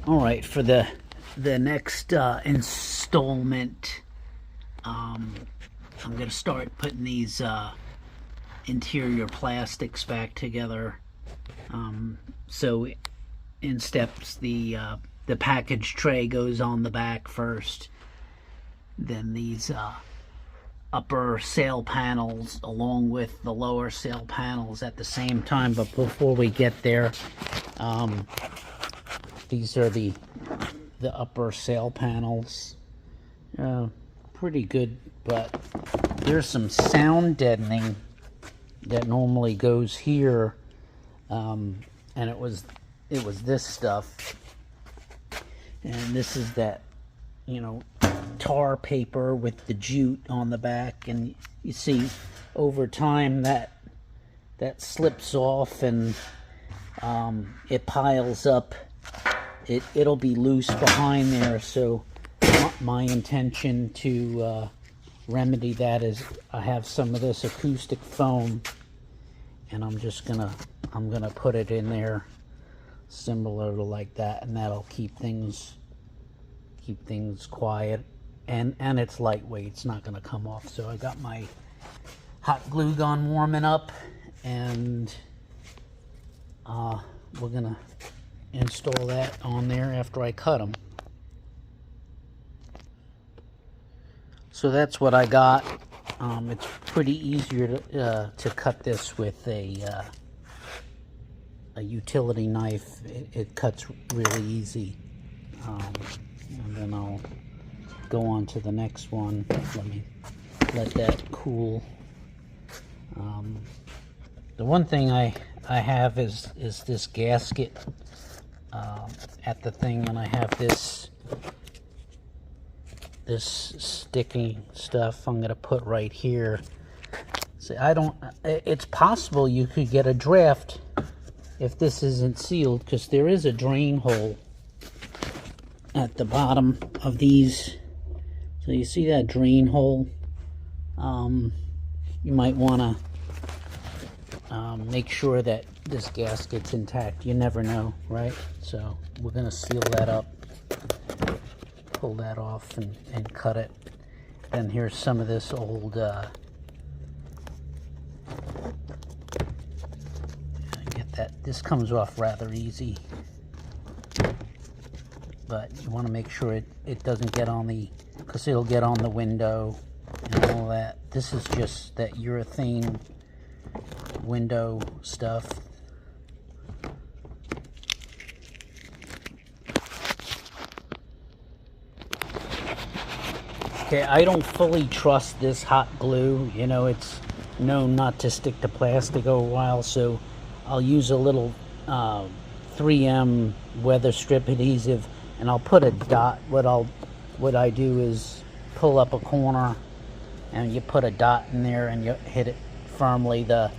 All right, for the next installment, I'm gonna start putting these interior plastics back together. So in steps, the package tray goes on the back first, then these upper sail panels along with the lower sail panels at the same time. But before we get there, these are the upper sail panels. Pretty good, but there's some sound deadening that normally goes here, and it was this stuff, and this is that, you know, tar paper with the jute on the back, and you see over time that slips off, and it piles up. It'll be loose behind there, so my intention to remedy that is I have some of this acoustic foam, and I'm gonna put it in there similar to like that, and that'll keep things quiet, and it's lightweight. It's not gonna come off. So I got my hot glue gun warming up, and we're gonna install that on there after I cut them. So that's what I got. It's pretty easier to cut this with a utility knife. It cuts really easy. And then I'll go on to the next one. Let me let that cool. The one thing I have is this gasket at the thing, and I have this sticky stuff I'm gonna put right here. See, it's possible you could get a draft if this isn't sealed, because there is a drain hole at the bottom of these. So you see that drain hole? You might want to make sure that this gasket's intact. You never know, right? So we're going to seal that up, pull that off, and cut it. And here's some of this old get that. This comes off rather easy, but you want to make sure it doesn't get on the, because it'll get on the window and all that. This is just that urethane window stuff. Okay, I don't fully trust this hot glue. You know, it's known not to stick to plastic over a while, so I'll use a little 3M weather strip adhesive, and I'll put a dot. What I do is pull up a corner, and you put a dot in there, and you hit it firmly. The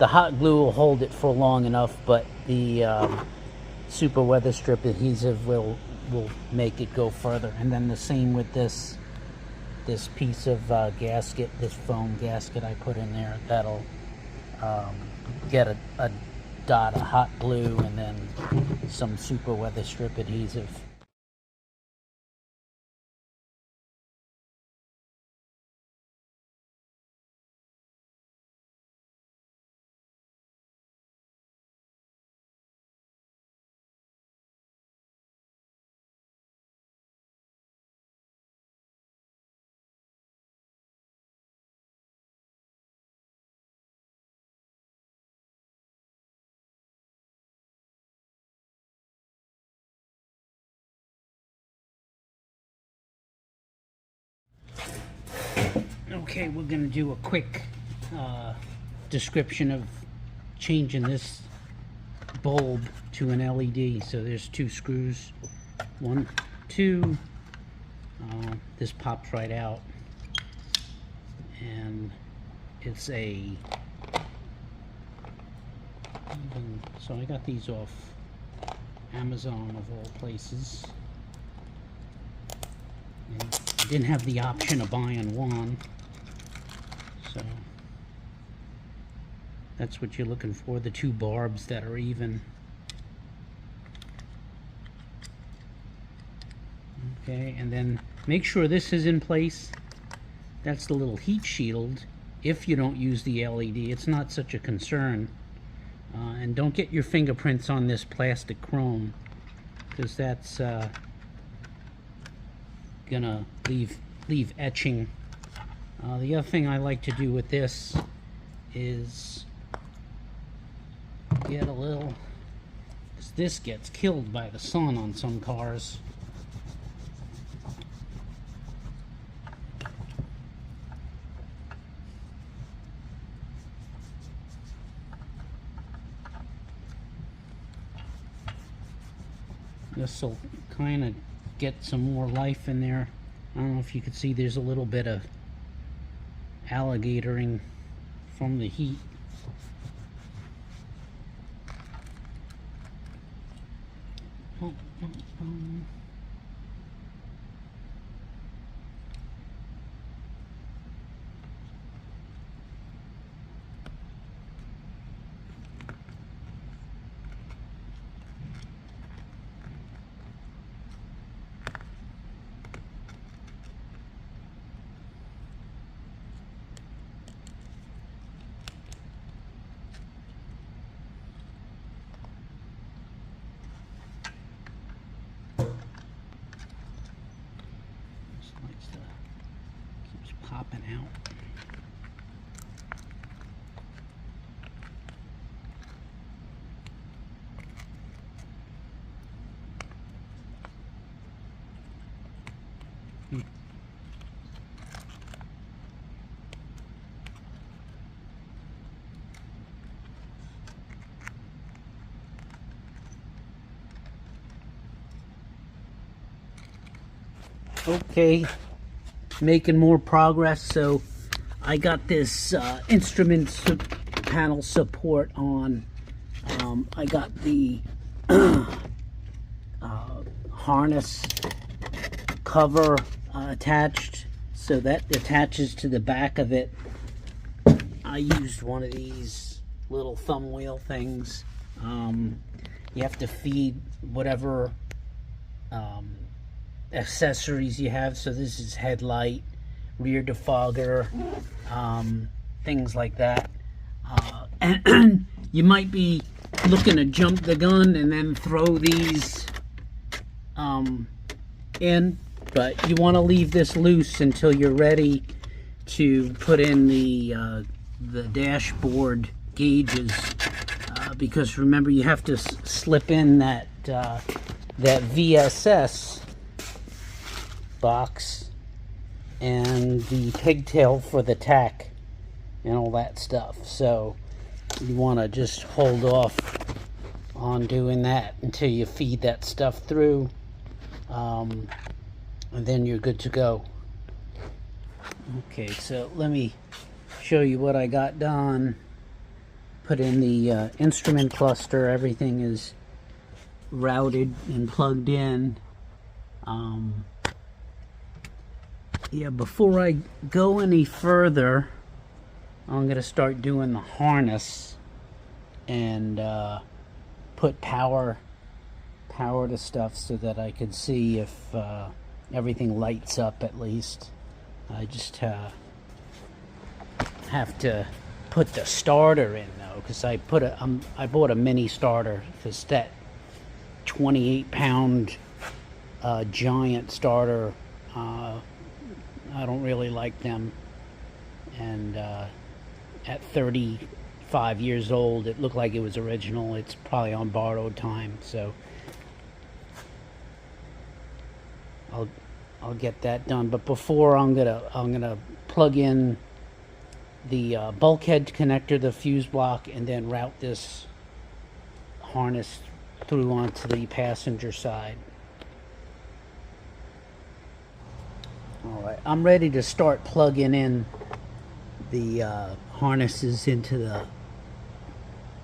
hot glue will hold it for long enough, but the super weather strip adhesive will make it go further. And then the same with this piece of gasket, this foam gasket I put in there. That'll get a dot of hot glue and then some super weather strip adhesive. Okay, we're going to do a quick description of changing this bulb to an LED. So there's 2 screws, 1, 2. This pops right out, and it's a. So I got these off Amazon of all places. And I didn't have the option of buying one. So that's what you're looking for, the 2 barbs that are even. Okay, and then make sure this is in place. That's the little heat shield. If you don't use the LED, it's not such a concern. And don't get your fingerprints on this plastic chrome, because that's gonna leave etching. The other thing I like to do with this is get a little, because this gets killed by the sun on some cars. This will kind of get some more life in there. I don't know if you can see, there's a little bit of alligatoring from the heat. Keeps popping out. Okay, making more progress. So I got this instrument panel support on. I got the harness cover attached, so that attaches to the back of it. I used one of these little thumb wheel things. You have to feed whatever accessories you have. So this is headlight, rear defogger, things like that. And you might be looking to jump the gun and then throw these in, but you want to leave this loose until you're ready to put in the dashboard gauges, because remember, you have to slip in that VSS box and the pigtail for the tack and all that stuff. So you want to just hold off on doing that until you feed that stuff through, and then you're good to go. Okay, so let me show you what I got done. Put in the instrument cluster. Everything is routed and plugged in. Yeah, before I go any further, I'm going to start doing the harness and put power to stuff so that I can see if everything lights up at least. I just have to put the starter in though, because I bought a mini starter, because that 28-pound giant starter, I don't really like them, and at 35 years old it looked like it was original. It's probably on borrowed time, so I'll get that done. But before, I'm gonna plug in the bulkhead connector, the fuse block, and then route this harness through onto the passenger side. Alright, I'm ready to start plugging in the harnesses into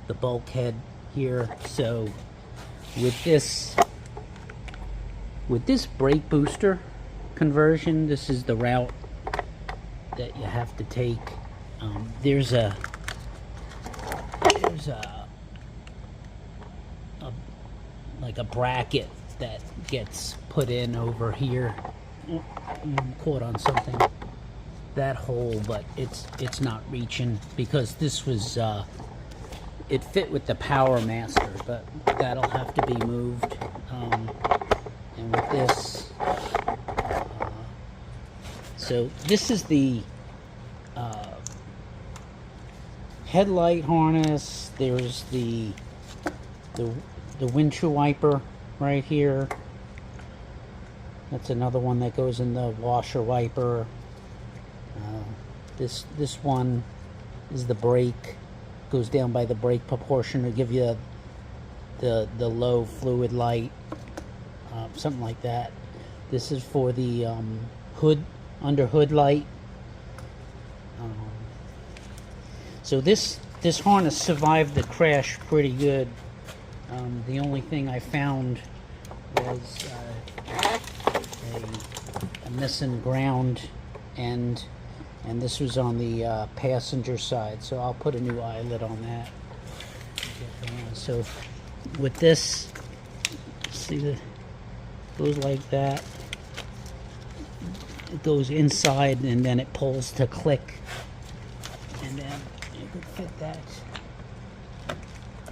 the bulkhead here. So with this brake booster conversion, this is the route that you have to take. There's like a bracket that gets put in over here. I'm caught on something. That hole, but it's not reaching because this was it fit with the Power Master, but that'll have to be moved. And with this, so this is the headlight harness. There's the windshield wiper right here. That's another one that goes in the washer wiper. This one is the brake. Goes down by the brake proportion to give you the low fluid light, something like that. This is for the hood, under hood light. So this harness survived the crash pretty good. The only thing I found was a missing ground end, and this was on the passenger side, so I'll put a new eyelet on that. So with this, see, the goes like that. It goes inside and then it pulls to click, and then you could fit that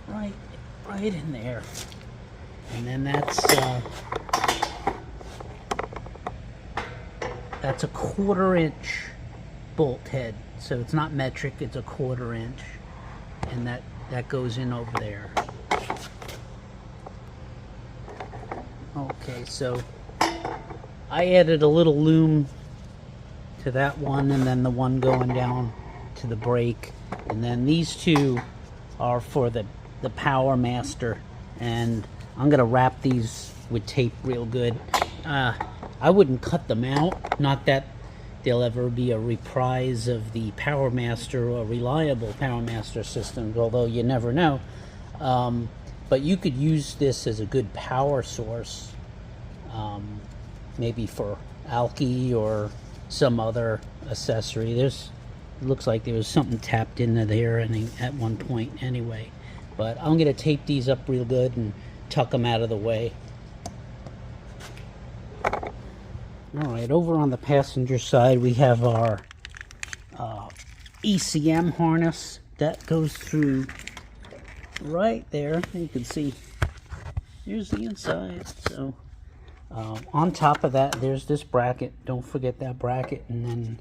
right in there. And then that's a 1/4 inch bolt head, so it's not metric, it's a 1/4 inch, and that goes in over there. Okay, so I added a little loom to that one, and then the one going down to the brake, and then these two are for the Power Master, and I'm gonna wrap these with tape real good. I wouldn't cut them out, not that there'll ever be a reprise of the Power Master or reliable Power Master systems, although you never know. But you could use this as a good power source, maybe for alky or some other accessory. It looks like there was something tapped into there at one point anyway. But I'm going to tape these up real good and tuck them out of the way. Alright, over on the passenger side we have our ECM harness that goes through right there. You can see here's the inside. So on top of that there's this bracket. Don't forget that bracket, and then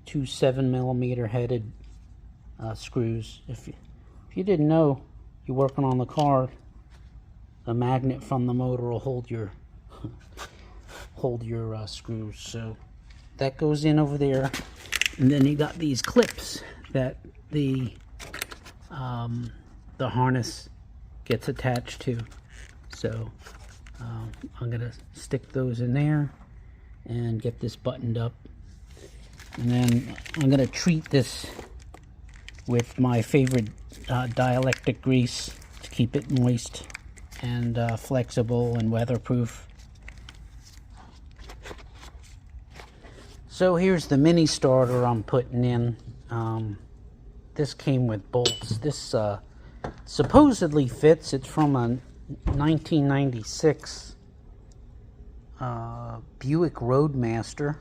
2 7mm headed screws. If you didn't know, you're working on the car, a magnet from the motor will hold your screws. So that goes in over there, and then you got these clips that the harness gets attached to. So I'm gonna stick those in there and get this buttoned up, and then I'm gonna treat this with my favorite dielectric grease to keep it moist and flexible and weatherproof. So here's the mini starter I'm putting in. This came with bolts. This supposedly fits. It's from a 1996 Buick Roadmaster.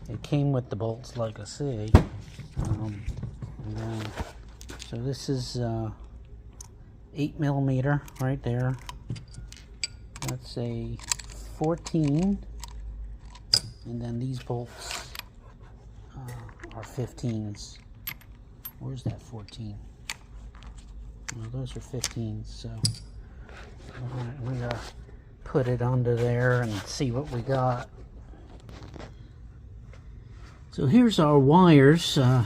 It came with the bolts, like I say. So this is 8mm right there. That's a 14, and then these bolts are 15s. Where's that 14? Well, those are 15s. So we're gonna put it under there and see what we got. So here's our wires. And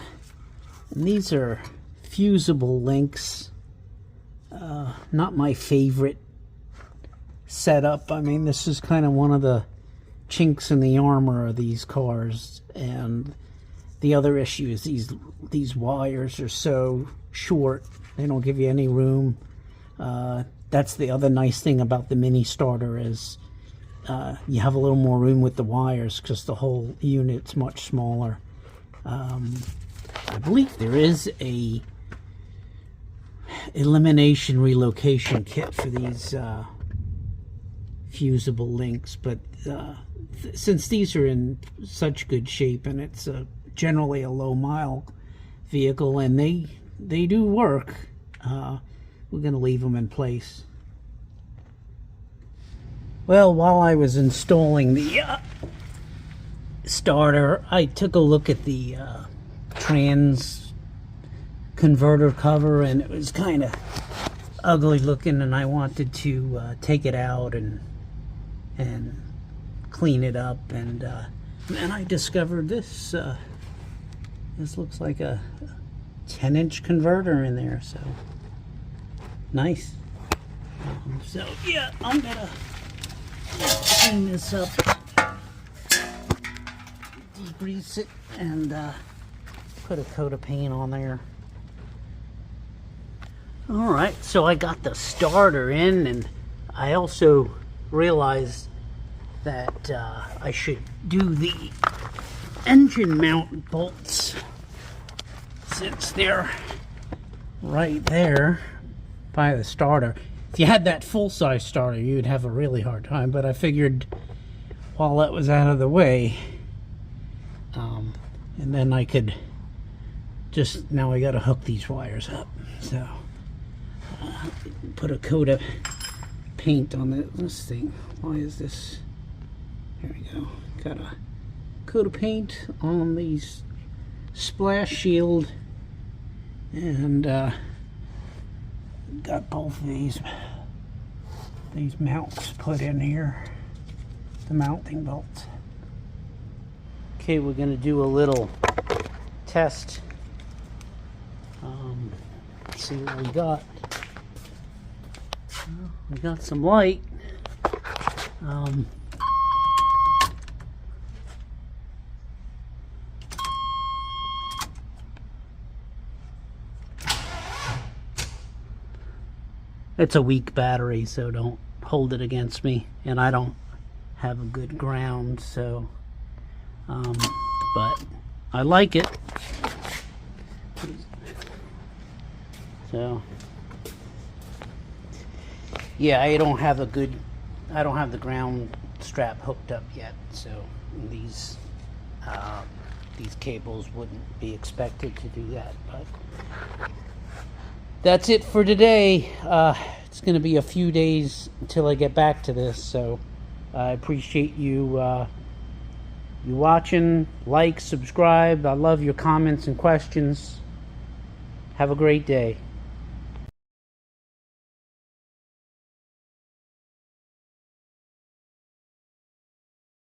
these are fusible links. Not my favorite setup. I mean, this is kind of one of the chinks in the armor of these cars, and the other issue is these wires are so short, they don't give you any room. That's the other nice thing about the mini starter is you have a little more room with the wires because the whole unit's much smaller. I believe there is a elimination relocation kit for these fusible links, but since these are in such good shape, and it's generally a low mile vehicle, and they do work, we're going to leave them in place. Well, while I was installing the starter, I took a look at the trans converter cover, and it was kind of ugly looking, and I wanted to take it out and clean it up, and then I discovered this. This looks like a 10-inch converter in there, so nice. So yeah, I'm gonna clean this up, degrease it, and put a coat of paint on there. Alright, so I got the starter in, and I also realized that I should do the engine mount bolts, since they're right there by the starter. If you had that full-size starter, you'd have a really hard time, but I figured while that was out of the way, and then I could just, now I gotta hook these wires up, so put a coat of paint on this thing. Why is this? There we go. Got a coat of paint on these splash shield, and got both of these mounts put in here, the mounting bolts. Okay, we're gonna do a little test. See what we got. Well, we got some light. It's a weak battery, so don't hold it against me, and I don't have a good ground, so but I like it. So yeah, I don't have the ground strap hooked up yet, so these cables wouldn't be expected to do that. But that's it for today. It's going to be a few days until I get back to this, so I appreciate you watching. Like, subscribe. I love your comments and questions. Have a great day.